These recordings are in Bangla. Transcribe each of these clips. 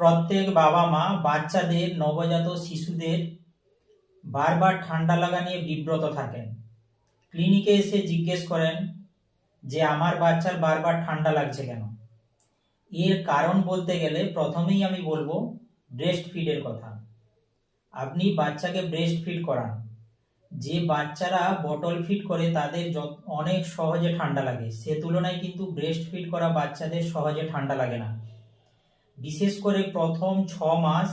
প্রত্যেক বাবা মা বাচ্চাদের নবজাত শিশুদের বারবার ঠান্ডা লাগা নিয়ে বিব্রত থাকেন। ক্লিনিকে এসে জিজ্ঞেস করেন যে আমার বাচ্চার বারবার ঠান্ডা লাগছে কেন। এর কারণ বলতে গেলে প্রথমেই আমি বলবো ব্রেস্ট ফিডের কথা। আপনি বাচ্চাকে ব্রেস্ট ফিড করান, যে বাচ্চারা বটল ফিড করে তাদের অনেক সহজে ঠান্ডা লাগে, সে তুলনায় কিন্তু ব্রেস্ট ফিড করা বাচ্চাদের সহজে ঠান্ডা লাগে না। বিশেষ করে প্রথম 6 মাস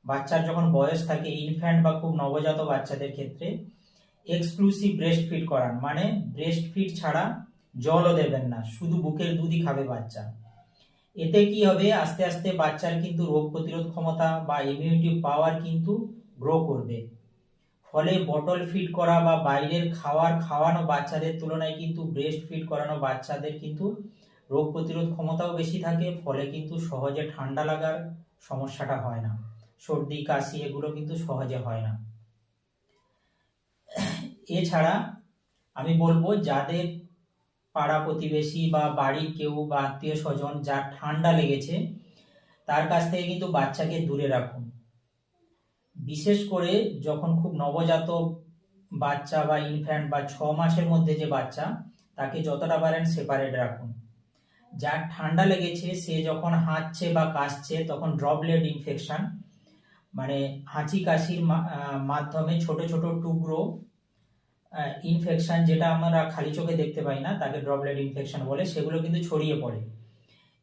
বাচ্চার যখন বয়স থাকে, ইনফ্যান্ট বা খুব নবজাত বাচ্চাদের ক্ষেত্রে এক্সক্লুসিভ ব্রেস্ট ফিড করান, মানে ব্রেস্ট ফিড ছাড়া জলও দেবেন না, শুধু বুকের দুধই খাবে বাচ্চা। এতে কি হবে, আস্তে আস্তে বাচ্চার কিন্তু রোগ প্রতিরোধ ক্ষমতা বা ইমিউনিটি পাওয়ার কিন্তু গ্রো করবে। ফলে বটল ফিড করা বা বাইরের খাওয়ানো বাচ্চাদের তুলনায় কিন্তু ব্রেস্ট ফিড করানো বাচ্চাদের কিন্তু রোগ প্রতিরোধ ক্ষমতাও বেশি থাকে, ফলে কিন্তু সহজে ঠান্ডা লাগার সমস্যাটা হয় না, সর্দি কাশি এগুলো কিন্তু সহজে হয় না। এছাড়া আমি বলবো যাদের পাড়া প্রতিবেশী বা বাড়ির কেউ বা আত্মীয় স্বজন যার ঠান্ডা লেগেছে, তার কাছ থেকে কিন্তু বাচ্চাকে দূরে রাখুন। বিশেষ করে যখন খুব নবজাত বাচ্চা বা ইনফ্যান্ট বা 6 মাসের মধ্যে যে বাচ্চা, তাকে যতটা পারেন সেপারেট রাখুন। যার ঠান্ডা লেগেছে সে যখন হাঁচছে বা কাশছে তখন ড্রপলেট ইনফেকশন, মানে হাঁচি কাশির মাধ্যমে ছোট ছোট টুকরো ইনফেকশন, যেটা আমরা খালি চোখে দেখতে পাই না, তাকে ড্রপলেট ইনফেকশন বলে, সেগুলো কিন্তু ছড়িয়ে পড়ে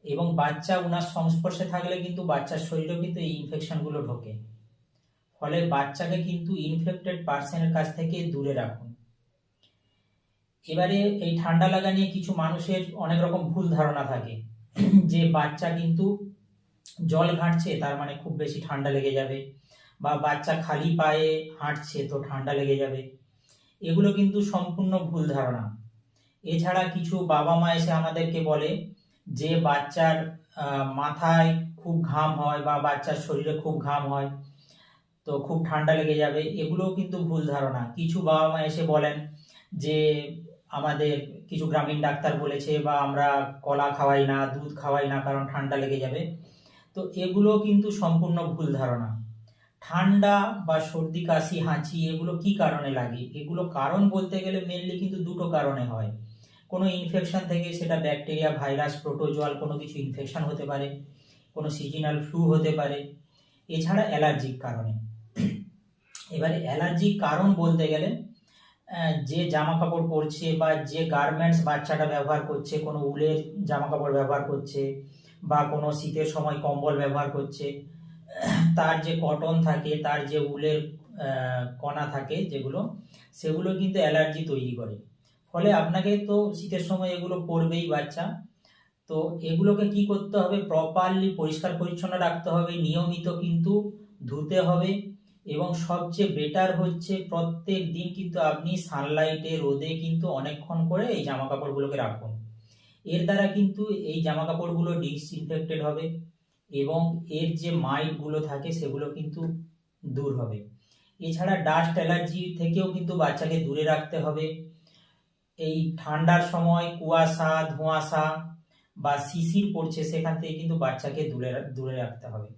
এবং বাচ্চা ওনার সংস্পর্শে থাকলে কিন্তু বাচ্চার শরীরেও কিন্তু এই ইনফেকশনগুলো ঢোকে। ফলে বাচ্চাকে কিন্তু ইনফেক্টেড পার্সনের কাছ থেকে দূরে রাখুন। এবারে এই ঠান্ডা লাগা নিয়ে কিছু মানুষের অনেক রকম ভুল ধারণা থাকে যে বাচ্চা কিন্তু জল ঘাঁটছে তার মানে খুব বেশি ঠান্ডা লেগে যাবে, বা বাচ্চা খালি পায়ে হাঁটছে তো ঠান্ডা লেগে যাবে। এগুলো কিন্তু সম্পূর্ণ ভুল ধারণা। এছাড়া কিছু বাবা মা এসে আমাদেরকে বলে যে বাচ্চার মাথায় খুব ঘাম হয় বা বাচ্চার শরীরে খুব ঘাম হয় তো খুব ঠান্ডা লেগে যাবে, এগুলোও কিন্তু ভুল ধারণা। কিছু বাবা মা এসে বলেন যে আমাদের কিছু গ্রামীণ ডাক্তার বলেছে বা আমরা কলা খাওয়াই না, দুধ খাওয়াই না, কারণ ঠান্ডা লেগে যাবে। তো এগুলো কিন্তু সম্পূর্ণ ভুল ধারণা। ঠান্ডা বা সর্দি কাশি হাঁচি এগুলো কি কারণে লাগে, এগুলো কারণ বলতে গেলে মেনলি কিন্তু দুটো কারণে হয়। কোনো ইনফেকশন থেকে, সেটা ব্যাকটেরিয়া, ভাইরাস, প্রোটোজোয়াল কোনো কিছু ইনফেকশন হতে পারে, কোনো সিজনাল ফ্লু হতে পারে, এছাড়া অ্যালার্জিক কারণে। এবারে অ্যালার্জিক কারণ বলতে গেলে যে জামা কাপড় পরছে বা যে গার্মেন্টস বাচ্চাটা ব্যবহার করছে, কোনো উলের জামা কাপড় ব্যবহার করছে বা কোনো শীতের সময় কম্বল ব্যবহার করছে, তার যে কটন থাকে, তার যে উলের কণা থাকে যেগুলো, সেগুলো কিন্তু অ্যালার্জি তৈরি করে। ফলে আপনাকে তো শীতের সময় এগুলো পরবেই বাচ্চা, তো এগুলোকে কি করতে হবে, প্রপারলি পরিষ্কার পরিচ্ছন্ন রাখতে হবে, নিয়মিত কিন্তু ধুতে হবে, এবং সবচেয়ে বেটার হচ্ছে প্রত্যেক দিন কিন্তু আপনি সানলাইটে, রোদে কিন্তু অনেকক্ষণ করে এই জামা কাপড়গুলোকে রাখুন। এর দ্বারা কিন্তু এই জামা কাপড়গুলো ডিসইনফেক্টেড হবে এবং এর যে মাইটগুলো থাকে সেগুলো কিন্তু দূর হবে। এছাড়া ডাস্ট অ্যালার্জি থেকেও কিন্তু বাচ্চাকে দূরে রাখতে হবে। এই ঠান্ডার সময় কুয়াশা, ধোঁয়াশা বা শিশির পড়ছে, সেখান থেকে কিন্তু বাচ্চাকে দূরে রাখতে হবে।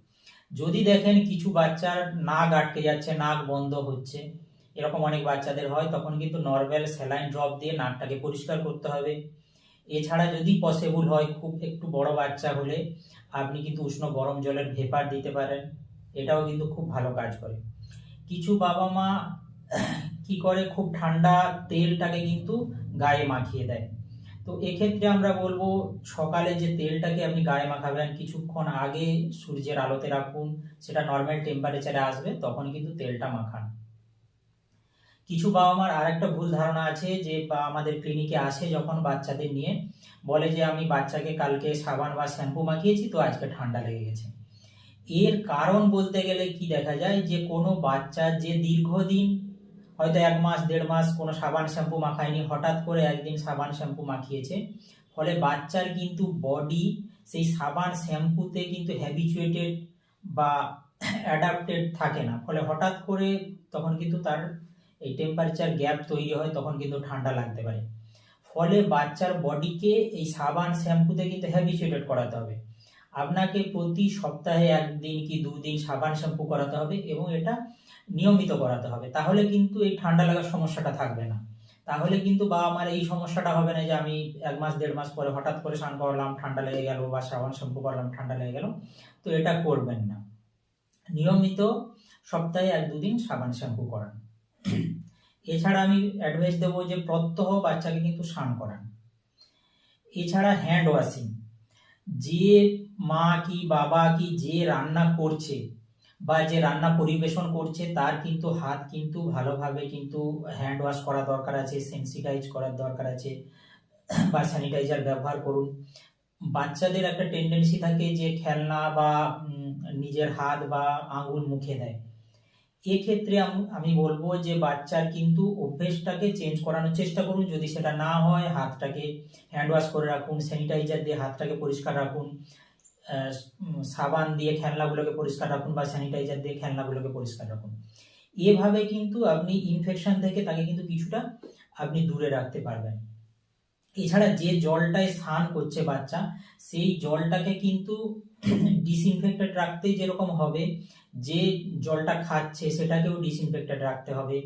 যদি দেখেন কিছু বাচ্চার নাক আটকে যাচ্ছে, নাক বন্ধ হচ্ছে, এরকম অনেক বাচ্চাদের হয়, তখন কিন্তু নর্মাল স্যালাইন ড্রপ দিয়ে নাকটাকে পরিষ্কার করতে হবে। এছাড়া যদি পসিবল হয়, খুব একটু বড় বাচ্চা হলে আপনি কিন্তু উষ্ণ গরম জলের ভেপার দিতে পারেন, এটাও কিন্তু খুব ভালো কাজ করে। কিছু বাবা মা কি করে, খুব ঠান্ডা তেলটাকে কিন্তু গায়ে মাখিয়ে দেয়। তো এক্ষেত্রে আমরা বলবো সকালে যে তেলটাকে আপনি গায়ে মাখাবেন, কিছুক্ষণ আগে সূর্যের আলোতে রাখুন, সেটা নর্মাল টেম্পারেচারে আসবে, তখন কিন্তু তেলটা মাখান। কিছু বাবা মার আরেকটা ভুল ধারণা আছে যে আমাদের ক্লিনিকে আসে যখন বাচ্চাদের নিয়ে, বলে যে আমি বাচ্চাকে কালকে সাবান বা শ্যাম্পু মাখিয়েছি তো আজকে ঠান্ডা লেগে গেছে। এর কারণ বলতে গেলে কি দেখা যায়, যে কোনো বাচ্চা যে দীর্ঘদিন হয়তো 1 মাস 1.5 মাস কোনো সাবান শ্যাম্পু মাখায়নি, হঠাৎ করে একদিন সাবান শ্যাম্পু মাখিয়েছে, ফলে বাচ্চার কিন্তু বডি সেই সাবান শ্যাম্পুতে কিন্তু হ্যাবিচুয়েটেড বা অ্যাডাপ্টেড থাকে না, ফলে হঠাৎ করে তখন কিন্তু তার এই টেম্পারেচার গ্যাপ তৈরি হয়, তখন কিন্তু ঠান্ডা লাগতে পারে। ফলে বাচ্চার বডিকে এই সাবান শ্যাম্পুতে কিন্তু হ্যাবিচুয়েটেড করাতে হবে। আপনাকে প্রতি সপ্তাহে 1 দিন কি 2 দিন সাবান শ্যাম্পু করাতে হবে এবং এটা নিয়মিত করাতে হবে। তাহলে কিন্তু এই ঠান্ডা লাগার সমস্যাটা থাকবে না। তাহলে কিন্তু বাবা মার এই সমস্যাটা হবে না যে আমি 1 মাস 1.5 মাস পরে হঠাৎ করে স্নান করলাম ঠান্ডা লেগে গেল, বা সাবান শ্যাম্পু করলাম ঠান্ডা লেগে গেল। তো এটা করবেন না। নিয়মিত সপ্তাহে 1-2 দিন সাবান শ্যাম্পু করান। এছাড়া আমি অ্যাডভাইস দেবো যে প্রত্যহ বাচ্চাকে কিন্তু স্নান করান। এছাড়া হ্যান্ড ওয়াশিং, যে মা কি বাবা কি যে রান্না করছে বা যে রান্না পরিবেশন করছে তার কিন্তু হাত কিন্তু ভালোভাবে কিন্তু হ্যান্ড ওয়াশ করা দরকার আছে, সেন্সিটাইজ করার দরকার আছে, বা স্যানিটাইজার ব্যবহার করুন। বাচ্চাদের একটা টেন্ডেন্সি থাকে যে খেলনা বা নিজের হাত বা আঙুল মুখে দেয়। এক্ষেত্রে আমি বলবো যে বাচ্চার কিন্তু অভ্যেসটাকে চেঞ্জ করানোর চেষ্টা করুন। যদি সেটা না হয় হাতটাকে হ্যান্ড ওয়াশ করে রাখুন, স্যানিটাইজার দিয়ে হাতটাকে পরিষ্কার রাখুন, সাবান দিয়ে খেলনাগুলোকে পরিষ্কার রাখুন, বা স্যানিটাইজার দিয়ে খেলনাগুলোকে পরিষ্কার রাখুন। এভাবে কিন্তু আপনি ইনফেকশন থেকে তাকে কিন্তু কিছুটা আপনি দূরে রাখতে পারবেন। এছাড়া যে জলটায় স্নান করছে বাচ্চা, সেই জলটাকে কিন্তু ডিসইনফেক্টেড রাখতে যেরকম হবে, যে জলটা খাচ্ছে সেটাকেও ডিসইনফেক্টেড রাখতে হবে,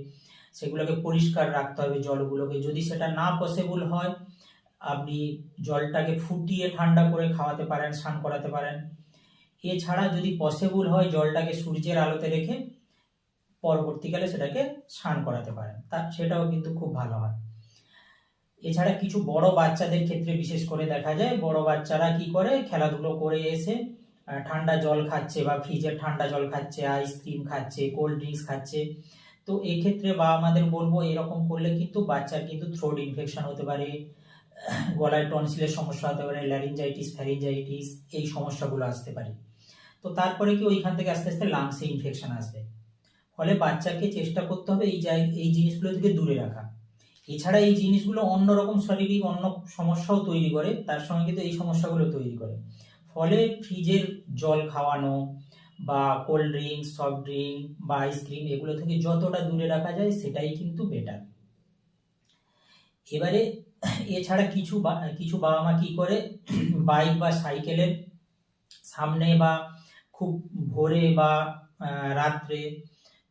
সেগুলোকে পরিষ্কার রাখতে হবে জলগুলোকে। যদি সেটা না পসিবল হয়, আপনি জলটাকে ফুটিয়ে ঠান্ডা করে খাওয়াতে পারেন, স্নান করাতে পারেন। এছাড়া যদি পসিবল হয় জলটাকে সূর্যের আলোতে রেখে পরবর্তীকালে সেটাকে স্নান করাতে পারেন, সেটাও কিন্তু খুব ভালো হয়। এছাড়া কিছু বড় বাচ্চাদের ক্ষেত্রে বিশেষ করে দেখা যায়, বড় বাচ্চারা কি করে খেলাধুলো করে এসে ঠান্ডা জল খাচ্ছে বা ফ্রিজের ঠান্ডা জল খাচ্ছে, আইসক্রিম খাচ্ছে, কোল্ড ড্রিঙ্কস খাচ্ছে। তো এই ক্ষেত্রে বাবা মাদের বলবো এরকম করলে কিন্তু বাচ্চার কিন্তু থ্রোট ইনফেকশন হতে পারে, গলায় টনসিলের সমস্যা হতে পারে, ল্যারিঞ্জাইটিস, ফ্যারিঞ্জাইটিস, এই সমস্যাগুলো আসতে পারে। তো তারপরে কি ওইখান থেকে আস্তে আস্তে লাংসে ইনফেকশন আসবে। ফলে বাচ্চাকে চেষ্টা করতে হবে এই জিনিসগুলো থেকে দূরে রাখা। এছাড়া এই জিনিসগুলো অন্যরকম শারীরিক অন্য সমস্যাও তৈরি করে, তার সঙ্গে কিন্তু এই সমস্যাগুলো তৈরি করে। ফলে ফ্রিজের জল খাওয়ানো বা কোল্ড ড্রিঙ্কস, সফট ড্রিঙ্ক বা আইসক্রিম, এগুলো থেকে যতটা দূরে রাখা যায় সেটাই কিন্তু বেটার। এবারে এছাড়া কিছু বাবা মা কি করে, বাইক বা সাইকেলের সামনে বা খুব ভোরে বা রাত্রে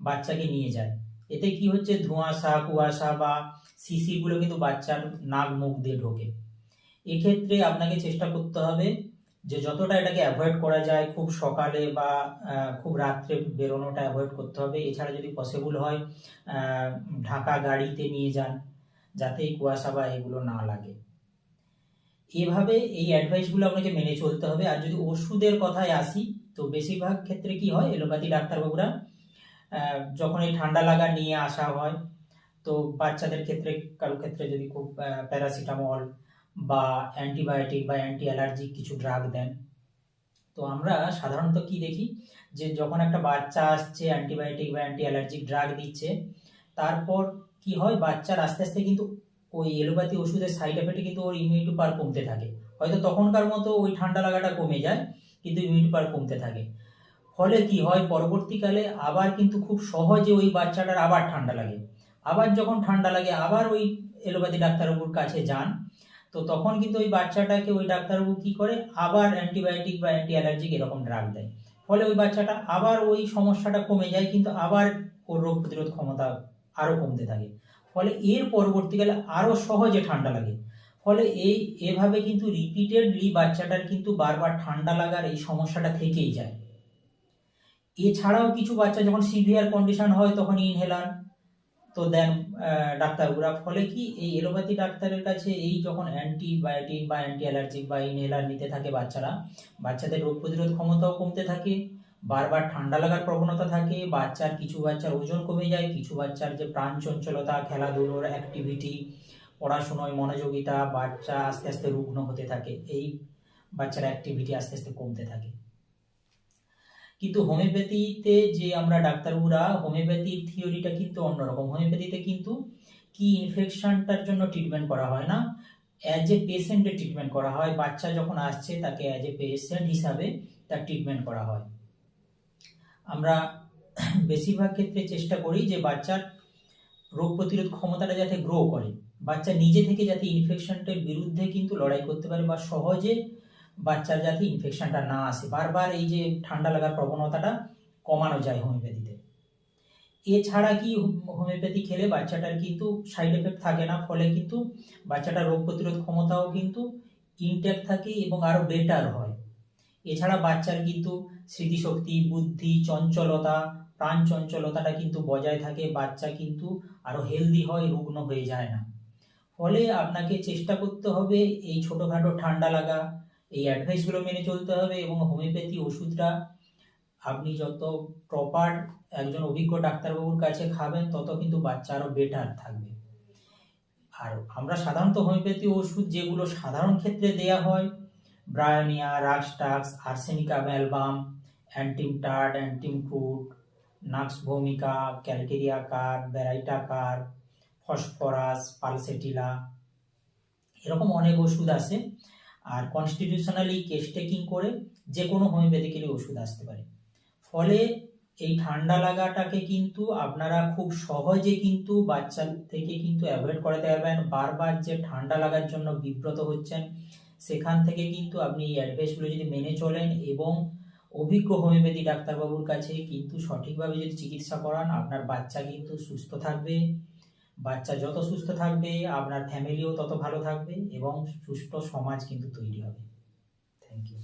বাচ্চাকে নিয়ে যায়। এতে কি হচ্ছে, ধোঁয়াশা, কুয়াশা বা শিশিরগুলো কিন্তু বাচ্চার নাক মুখ দিয়ে ঢোকে। এক্ষেত্রে আপনাকে চেষ্টা করতে হবে যে যতটা এটাকে অ্যাভয়েড করা যায়, খুব সকালে বা খুব রাত্রে বেরোনোটা অ্যাভয়েড করতে হবে। এছাড়া যদি পসিবল হয় ঢাকা গাড়িতে নিয়ে যান, যাতে এই কুয়াশা বা এগুলো না লাগে। এভাবে এই অ্যাডভাইসগুলো আপনাকে মেনে চলতে হবে। আর যদি ওষুধের কথায় আসি, তো বেশিরভাগ ক্ষেত্রে কি হয়, এলোপ্যাথি ডাক্তারবাবুরা যখন এই ঠান্ডা লাগা নিয়ে আসা হয়, তো বাচ্চাদের ক্ষেত্রে কারো ক্ষেত্রে যদি খুব প্যারাসিটামল বা অ্যান্টিবায়োটিক বা অ্যান্টি অ্যালার্জিক কিছু ড্রাগ দেন। তো আমরা সাধারণত কি দেখি যে যখন একটা বাচ্চা আসছে অ্যান্টিবায়োটিক বা অ্যান্টি অ্যালার্জিক ড্রাগ দিচ্ছে, তারপর কি হয়, বাচ্চার আস্তে আস্তে কিন্তু ওই এলোপ্যাথি ওষুধের সাইড এফেক্টে কিন্তু ওর ইমিউনিটি পাওয়ার কমতে থাকে। হয়তো তখনকার মতো ওই ঠান্ডা লাগাটা কমে যায়, কিন্তু ইমিউনিটি পাওয়ার কমতে থাকে। ফলে কি হয়, পরবর্তীকালে আবার কিন্তু খুব সহজে ওই বাচ্চাটার আবার ঠান্ডা লাগে। আবার যখন ঠান্ডা লাগে আবার ওই এলোপ্যাথি ডাক্তারবাবুর কাছে যান, তো তখন কিন্তু ওই বাচ্চাটাকে ওই ডাক্তারবাবু কি করে, আবার অ্যান্টিবায়োটিক বা অ্যান্টি অ্যালার্জিক এরকম ড্রাগ দেয়। ফলে ওই বাচ্চাটা আবার ওই সমস্যাটা কমে যায়, কিন্তু আবার ওর রোগ প্রতিরোধ ক্ষমতা আরও কমতে থাকে। ফলে এর পরবর্তীকালে আরও সহজে ঠান্ডা লাগে। ফলে এভাবে কিন্তু রিপিটেডলি বাচ্চাটার কিন্তু বারবার ঠান্ডা লাগার এই সমস্যাটা থেকেই যায়। এছাড়াও কিছু বাচ্চা যখন সিভিয়ার কন্ডিশন হয় তখন ইনহেলার তো দেন ডাক্তারবাবুরা। ফলে কি এই এলোপ্যাথি ডাক্তারের কাছে এই যখন অ্যান্টিবায়োটিক বা অ্যান্টি অ্যালার্জিক বা ইনহেলার নিতে থাকে বাচ্চারা, বাচ্চাদের রোগ প্রতিরোধ ক্ষমতাও কমতে থাকে, বারবার ঠান্ডা লাগার প্রবণতা থাকে, কিছু বাচ্চার ওজন কমে যায়, কিছু বাচ্চার যে প্রাণ চঞ্চলতা, খেলাধুলোর অ্যাক্টিভিটি, পড়াশোনায় মনোযোগিতা, বাচ্চা আস্তে আস্তে রুগ্ন হতে থাকে, এই বাচ্চার অ্যাক্টিভিটি আস্তে আস্তে কমতে থাকে। কিন্তু হোমিওপ্যাথিতে যে আমরা ডাক্তারবাবুরা, হোমিওপ্যাথির থিওরিটা কিন্তু অন্যরকম। হোমিওপ্যাথিতে কিন্তু কি ইনফেকশনটার জন্য ট্রিটমেন্ট করা হয় না, অ্যাজ এ পেশেন্টের ট্রিটমেন্ট করা হয়। বাচ্চা যখন আসছে তাকে অ্যাজ এ পেশেন্ট হিসাবে তার ট্রিটমেন্ট করা হয়। আমরা বেশিরভাগ ক্ষেত্রে চেষ্টা করি যে বাচ্চার রোগ প্রতিরোধ ক্ষমতাটা যাতে গ্রো করে, বাচ্চা নিজে থেকে যাতে ইনফেকশনটার বিরুদ্ধে কিন্তু লড়াই করতে পারে বা সহজে বাচ্চার যাতে ইনফেকশনটা না আসে, বারবার এই যে ঠান্ডা লাগার প্রবণতাটা কমানো যায় হোমিওপ্যাথিতে। এছাড়া কি হোমিওপ্যাথি খেলে বাচ্চাটার কিন্তু সাইড এফেক্ট থাকে না, ফলে কিন্তু বাচ্চাটার রোগ প্রতিরোধ ক্ষমতাও কিন্তু ইনট্যাক্ট থাকে এবং আরো বেটার হয়। এছাড়া বাচ্চার কিন্তু স্মৃতিশক্তি, বুদ্ধি, চঞ্চলতা, প্রাণ চঞ্চলতাটা কিন্তু বজায় থাকে, বাচ্চা কিন্তু আরো হেলদি হয়, রুগ্ন হয়ে যায় না। ফলে আপনাকে চেষ্টা করতে হবে এই ছোটখাটো ঠান্ডা লাগা, এই অ্যাডভাইসগুলো মেনে চলতে হবে, এবং হোমিওপ্যাথি ওষুধটা আপনি যত প্রপার একজন অভিজ্ঞ ডাক্তারবাবুর কাছে খাবেন, তত কিন্তু বাচ্চা আরো বেটার থাকবে। আর আমরা সাধারণত হোমিওপ্যাথি ওষুধ যেগুলো সাধারণ ক্ষেত্রে দেয়া হয়, ব্রায়োনিয়া, রাক্সটাক্স, আর্সেনিকা অ্যালবাম, অ্যান্টিমটাড, অ্যান্টিমক্রুট, নাক্স ভৌমিকা, ক্যালকেরিয়া কার, ব্যারাইটা কার, ফসফরাস, পালসেটিলা, এরকম অনেক ওষুধ আছে। আর কনস্টিটিউশনালি কেস টেকিং করে যে কোনো হোমিওপ্যাথিক্যালি ওষুধ আসতে পারে। ফলে এই ঠান্ডা লাগাটাকে কিন্তু আপনারা খুব সহজে কিন্তু বাচ্চা থেকে কিন্তু অ্যাভয়েড করাতে পারবেন। বারবার যে ঠান্ডা লাগার জন্য বিব্রত হচ্ছেন, সেখান থেকে কিন্তু আপনি এই অ্যাডভাইসগুলো যদি মেনে চলেন এবং অভিজ্ঞ হোমিওপ্যাথি ডাক্তারবাবুর কাছে কিন্তু সঠিকভাবে যদি চিকিৎসা করান, আপনার বাচ্চা কিন্তু সুস্থ থাকবে। বাচ্চা যত সুস্থ থাকবে, আপনার ফ্যামিলিও তত ভালো থাকবে এবং সুস্থ সমাজ কিন্তু তৈরি হবে। Thank you.